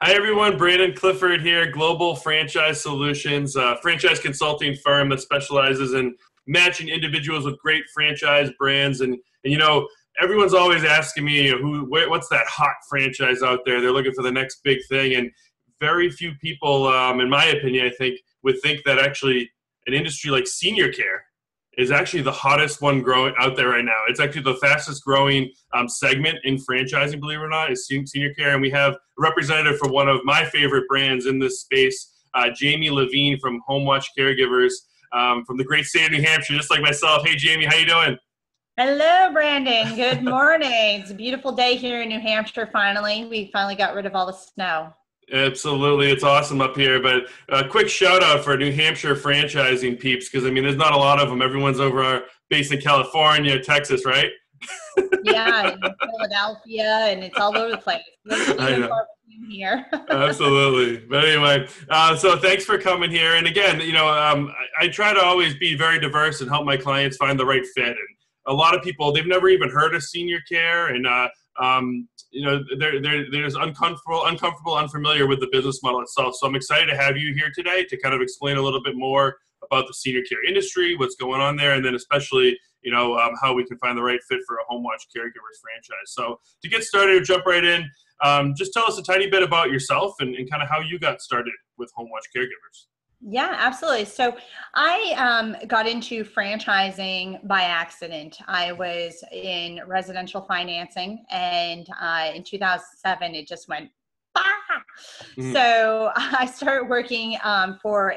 Hi everyone, Brandon Clifford here, Global Franchise Solutions, a franchise consulting firm that specializes in matching individuals with great franchise brands. And everyone's always asking me, what's that hot franchise out there? They're looking for the next big thing. And very few people, in my opinion, I think, would think that actually an industry like senior care is actually the hottest one growing out there right now. It's actually the fastest growing segment in franchising, believe it or not, is senior care. And we have a representative for one of my favorite brands in this space, Jamie Lavigne from HomeWatch CareGivers, from the great state of New Hampshire, just like myself. Hey, Jamie, how you doing? Hello, Brandon. Good morning. It's a beautiful day here in New Hampshire, finally. We finally got rid of all the snow. Absolutely. It's awesome up here. But a quick shout out for New Hampshire franchising peeps, because, there's not a lot of them. Everyone's based in California, Texas, right? Yeah, and Philadelphia, and it's all over the place. I know. Here. Absolutely. But anyway, so thanks for coming here. And again, I try to always be very diverse and help my clients find the right fit. And a lot of people, they've never even heard of senior care, and they're just uncomfortable, unfamiliar with the business model itself. So I'm excited to have you here today to kind of explain a little bit more about the senior care industry, what's going on there, and then especially, how we can find the right fit for a HomeWatch CareGivers franchise. So to get started, or jump right in, just tell us a tiny bit about yourself and kind of how you got started with HomeWatch CareGivers. Yeah, absolutely. So I got into franchising by accident. I was in residential financing, and in 2007, it just went, bah! Mm-hmm. So I started working for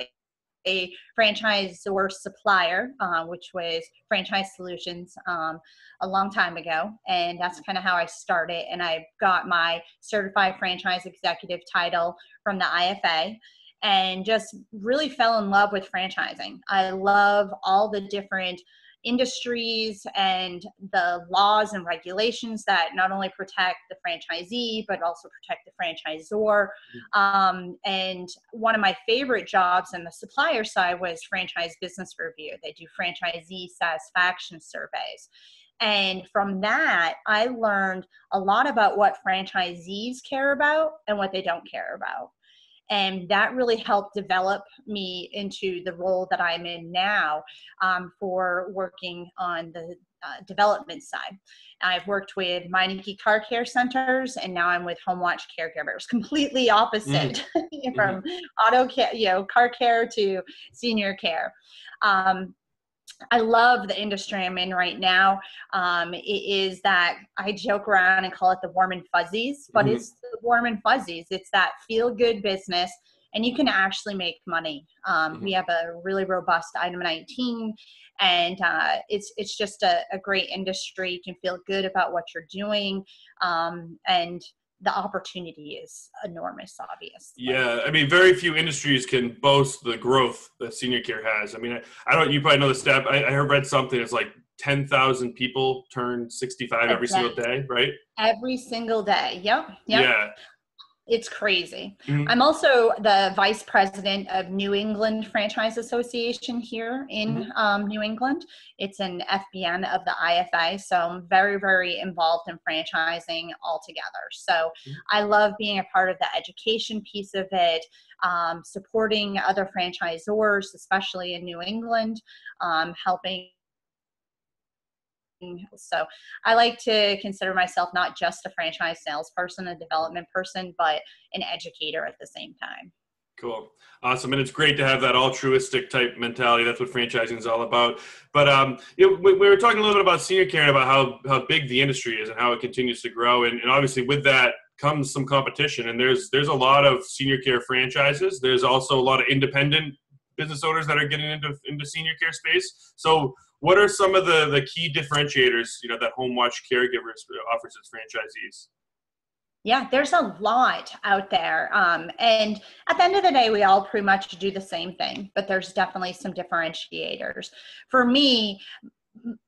a franchisor supplier, which was Franchise Solutions, a long time ago. And that's kind of how I started. And I got my certified franchise executive title from the IFA, and just really fell in love with franchising. I love all the different industries and the laws and regulations that not only protect the franchisee, but also protect the franchisor. And one of my favorite jobs on the supplier side was franchise business review. They do franchisee satisfaction surveys. And from that, I learned a lot about what franchisees care about and what they don't care about. And that really helped develop me into the role that I'm in now, for working on the development side. I've worked with Meineke Car Care Centers, and now I'm with HomeWatch CareGivers, completely opposite from auto care, car care to senior care. I love the industry I'm in right now. It is that I joke around and call it the warm and fuzzies, but it's the warm and fuzzies. It's that feel good business, and you can actually make money. We have a really robust item 19, and it's just a great industry. You can feel good about what you're doing, and the opportunity is enormous, obviously. Yeah, very few industries can boast the growth that senior care has. I don't. You probably know the stat. I read something. It's like 10,000 people turn 65 every single day, right? Every single day. Yep. Yeah. It's crazy. I'm also the vice president of New England Franchise Association here in New England. It's an FBN of the IFA, so I'm very, very involved in franchising altogether. So I love being a part of the education piece of it, supporting other franchisors, especially in New England, helping. So I like to consider myself not just a franchise salesperson, a development person, but an educator at the same time. Cool. Awesome. And it's great to have that altruistic type mentality. That's what franchising is all about. But we were talking a little bit about senior care and about how big the industry is and how it continues to grow. And obviously with that comes some competition. And there's a lot of senior care franchises. There's also a lot of independent business owners that are getting into senior care space. So what are some of the key differentiators, that HomeWatch CareGivers offers its franchisees? Yeah, there's a lot out there. And at the end of the day, we all pretty much do the same thing, but there's definitely some differentiators. For me,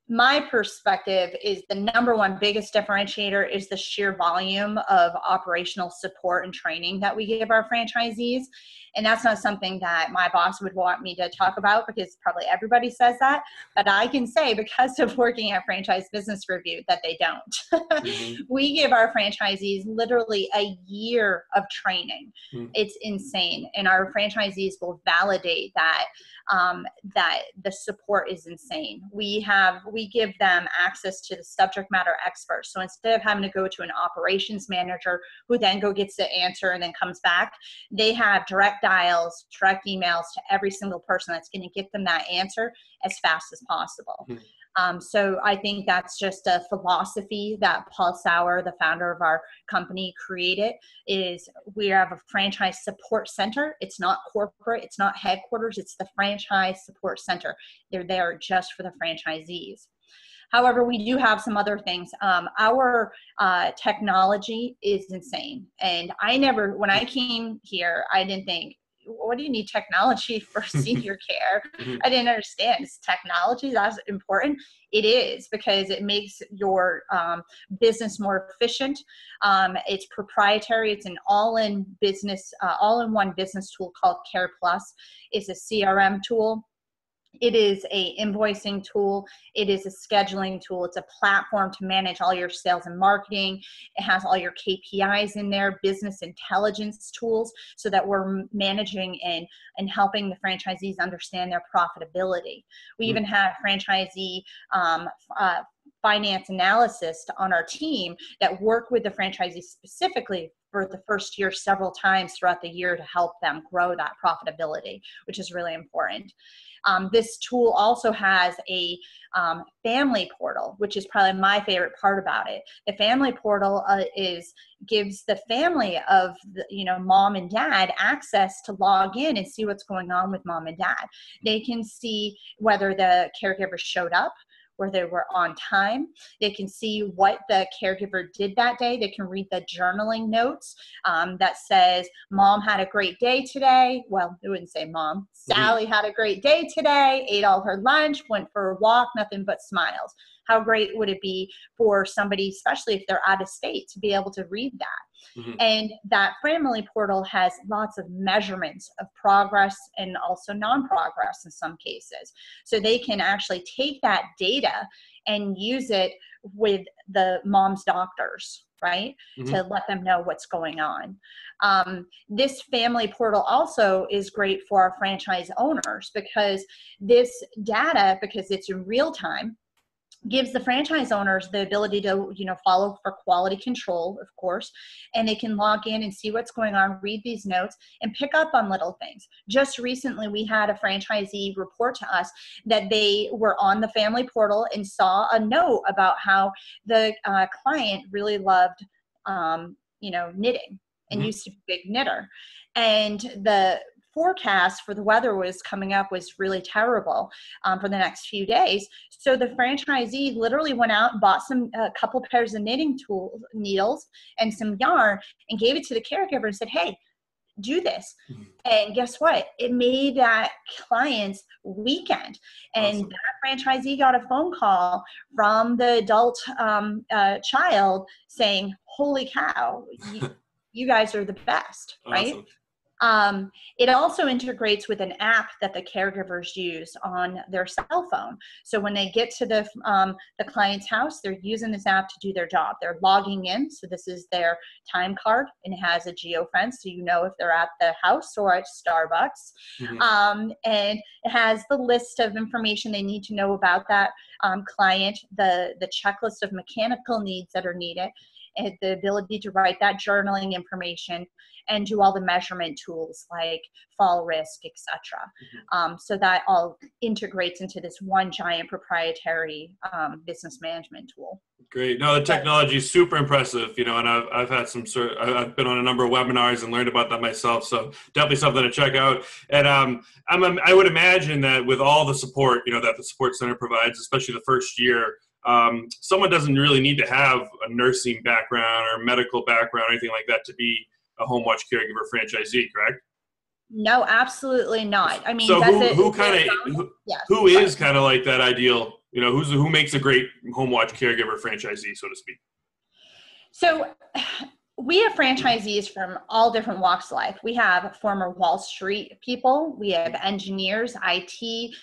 my perspective is the number one biggest differentiator is the sheer volume of operational support and training that we give our franchisees. And that's not something that my boss would want me to talk about, because probably everybody says that. But I can say, because of working at Franchise Business Review, that they don't. Mm-hmm. We give our franchisees literally a year of training. Mm-hmm. It's insane. And our franchisees will validate that, that the support is insane. We give them access to the subject matter experts. So instead of having to go to an operations manager who then gets the answer and then comes back, they have direct dials, direct emails to every single person that's going to get them that answer as fast as possible. Mm-hmm. So I think that's just a philosophy that Paul Sauer, the founder of our company, created. Is we have a franchise support center. It's not corporate. It's not headquarters. It's the franchise support center. They're there just for the franchisees. However, we do have some other things. Our technology is insane. And when I came here, I didn't think, what do you need technology for senior care? I didn't understand. Is technology that's important? It is, because it makes your business more efficient. It's proprietary. It's an all-in one business tool called Care Plus. It's a CRM tool. It is a invoicing tool. It is a scheduling tool. It's a platform to manage all your sales and marketing. It has all your KPIs in there, business intelligence tools, so that we're managing and helping the franchisees understand their profitability. We even have franchisee finance analysis on our team that work with the franchisees specifically for the first year several times throughout the year to help them grow that profitability, which is really important. This tool also has a family portal, which is probably my favorite part about it. The family portal gives the family of mom and dad access to log in and see what's going on with mom and dad. They can see whether the caregiver showed up, where they were on time. They can see what the caregiver did that day. They can read the journaling notes that says, Mom had a great day today. Well, it wouldn't say Mom. Sally had a great day today, ate all her lunch, went for a walk, nothing but smiles. How great would it be for somebody, especially if they're out of state, to be able to read that? Mm-hmm. And that family portal has lots of measurements of progress and also non-progress in some cases. So they can actually take that data and use it with the mom's doctors, right? Mm-hmm. To let them know what's going on. This family portal also is great for our franchise owners, because this data, because it's in real time, gives the franchise owners the ability to, follow for quality control, of course, and they can log in and see what's going on, read these notes, and pick up on little things. Just recently, we had a franchisee report to us that they were on the family portal and saw a note about how the client really loved, knitting and used to be a big knitter. And the forecast for the weather was coming up was really terrible for the next few days. So the franchisee literally went out and bought a couple pairs of knitting needles and some yarn and gave it to the caregiver and said, hey, do this. And guess what? It made that client's weekend. And awesome. That franchisee got a phone call from the adult child saying, holy cow, you guys are the best, right? Awesome. It also integrates with an app that the caregivers use on their cell phone. So when they get to the client's house, they're using this app to do their job. They're logging in. So this is their time card, and it has a geofence, so you know if they're at the house or at Starbucks. Mm-hmm. And it has the list of information they need to know about that client, the checklist of mechanical needs that are needed, and the ability to write that journaling information and do all the measurement tools like fall risk, etc. Mm-hmm. So that all integrates into this one giant proprietary business management tool. Great. No, the technology is super impressive, and I've had I've been on a number of webinars and learned about that myself. So definitely something to check out. And I would imagine that with all the support, that the support center provides, especially the first year, someone doesn't really need to have a nursing background or medical background or anything like that to be a HomeWatch CareGiver franchisee, correct? No, absolutely not. I mean, so who is kind of like that ideal You know, who makes a great HomeWatch caregiver franchisee, so to speak? So we have franchisees from all different walks of life. We have former Wall Street people. We have engineers, IT,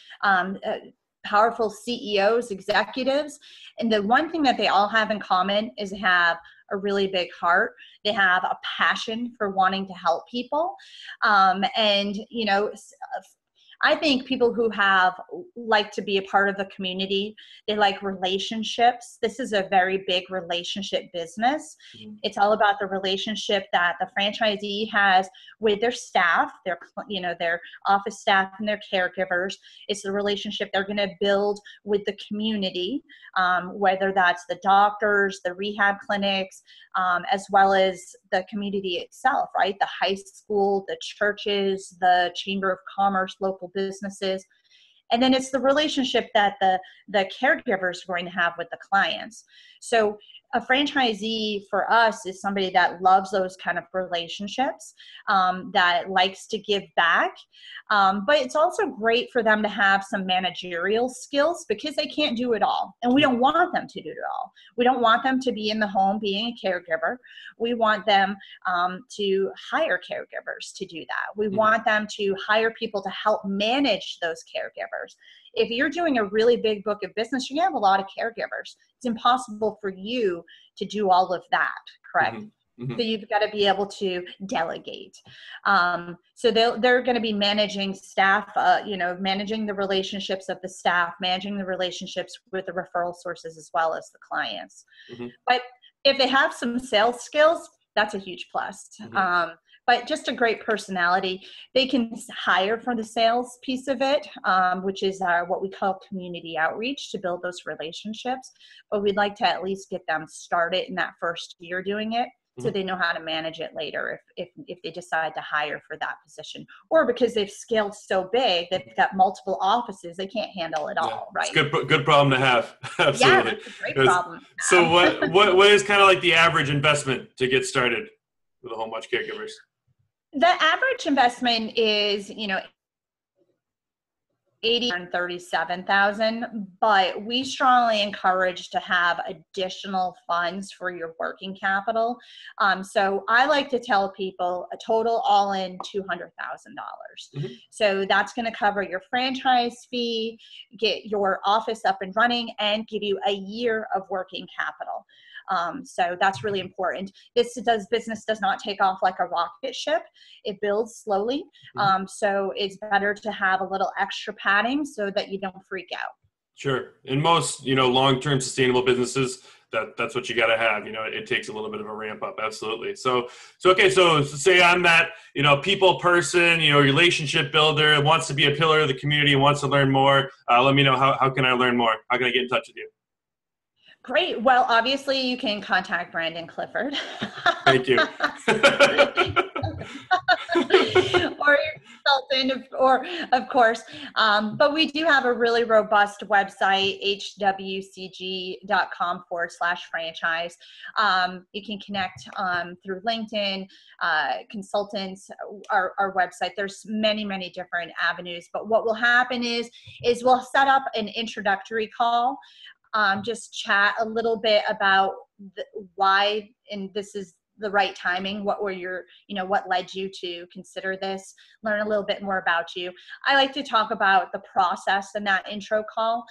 powerful CEOs, executives. And the one thing that they all have in common is they have a really big heart. They have a passion for wanting to help people. And, you know, I think people who like to be a part of the community, they like relationships. This is a very big relationship business. Mhm. It's all about the relationship that the franchisee has with their staff, their office staff and their caregivers. It's the relationship they're going to build with the community, whether that's the doctors, the rehab clinics, as well as the community itself, right? The high school, the churches, the Chamber of Commerce, local businesses. And then it's the relationship that the caregivers are going to have with the clients. So a franchisee for us is somebody that loves those kind of relationships, that likes to give back. But it's also great for them to have some managerial skills because they can't do it all. And we don't want them to do it all. We don't want them to be in the home being a caregiver. We want them to hire caregivers to do that. We want them to hire people to help manage those caregivers. If you're doing a really big book of business, you're going to have a lot of caregivers. It's impossible for you to do all of that, correct? So you've got to be able to delegate. So they're going to be managing staff, managing the relationships of the staff, managing the relationships with the referral sources as well as the clients. But if they have some sales skills, that's a huge plus. But just a great personality. They can hire for the sales piece of it, which is what we call community outreach, to build those relationships. But we'd like to at least get them started in that first year doing it, so they know how to manage it later if they decide to hire for that position. Or because they've scaled so big, they've got multiple offices, they can't handle it all, right? It's a good problem to have. Absolutely. Yeah, that's a great problem. So what is kind of like the average investment to get started with the HomeWatch caregivers? The average investment is, $80,000 but we strongly encourage to have additional funds for your working capital. So I like to tell people a total all in $200,000. So that's going to cover your franchise fee, get your office up and running, and give you a year of working capital. So that's really important. Business does not take off like a rocket ship. It builds slowly. So it's better to have a little extra padding so that you don't freak out. Sure. In most, long-term sustainable businesses, that's what you got to have. It takes a little bit of a ramp up. Absolutely. So say I'm that, people person, relationship builder, wants to be a pillar of the community, wants to learn more. Let me know how can I learn more? How can I get in touch with you? Great. Well, obviously you can contact Brandon Clifford. Thank you. Or your consultant, or of course. But we do have a really robust website, hwcg.com/franchise. You can connect through LinkedIn, consultants, our website. There's many, many different avenues. But what will happen is we'll set up an introductory call. Just chat a little bit about why, and this is the right timing, what led you to consider this, learn a little bit more about you. I like to talk about the process in that intro call.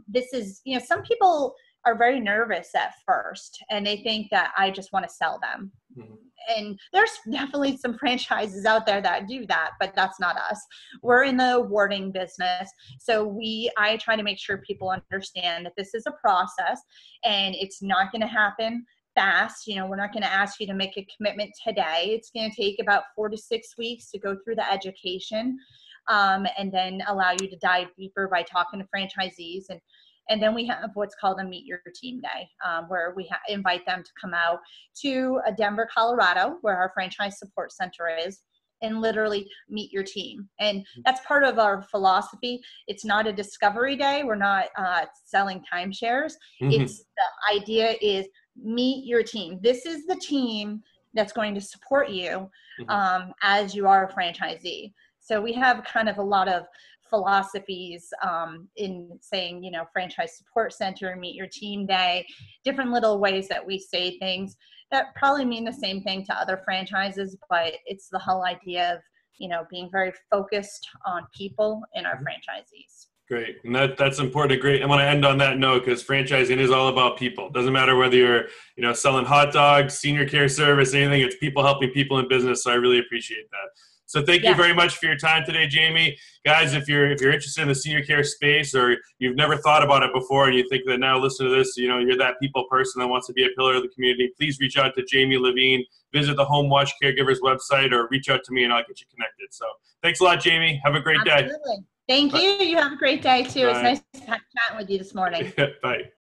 This is, some people are very nervous at first and they think that I just want to sell them. And there's definitely some franchises out there that do that, but that's not us. We're in the awarding business. So I try to make sure people understand that this is a process and it's not going to happen fast. We're not going to ask you to make a commitment today. It's going to take about 4 to 6 weeks to go through the education, and then allow you to dive deeper by talking to franchisees. And then we have what's called a Meet Your Team Day, where we invite them to come out to Denver, Colorado, where our franchise support center is, and literally meet your team. And that's part of our philosophy. It's not a discovery day. We're not selling timeshares. It's the idea is meet your team. This is the team that's going to support you as you are a franchisee. So we have kind of a lot of philosophies in saying, you know, franchise support center, meet your team day, different little ways that we say things that probably mean the same thing to other franchises, but it's the whole idea of, you know, being very focused on people and our franchisees. Great. And that's important. Great. I want to end on that note because franchising is all about people. Doesn't matter whether you're, you know, selling hot dogs, senior care service, anything, it's people helping people in business. So I really appreciate that. So thank you very much for your time today, Jamie. Guys, if you're interested in the senior care space or you've never thought about it before and you think that now listen to this, you know, you're that people person that wants to be a pillar of the community, please reach out to Jamie Lavigne, visit the HomeWatch CareGivers website, or reach out to me and I'll get you connected. So thanks a lot, Jamie. Have a great day. Thank you. You have a great day too. Bye. It's nice chatting with you this morning. Bye.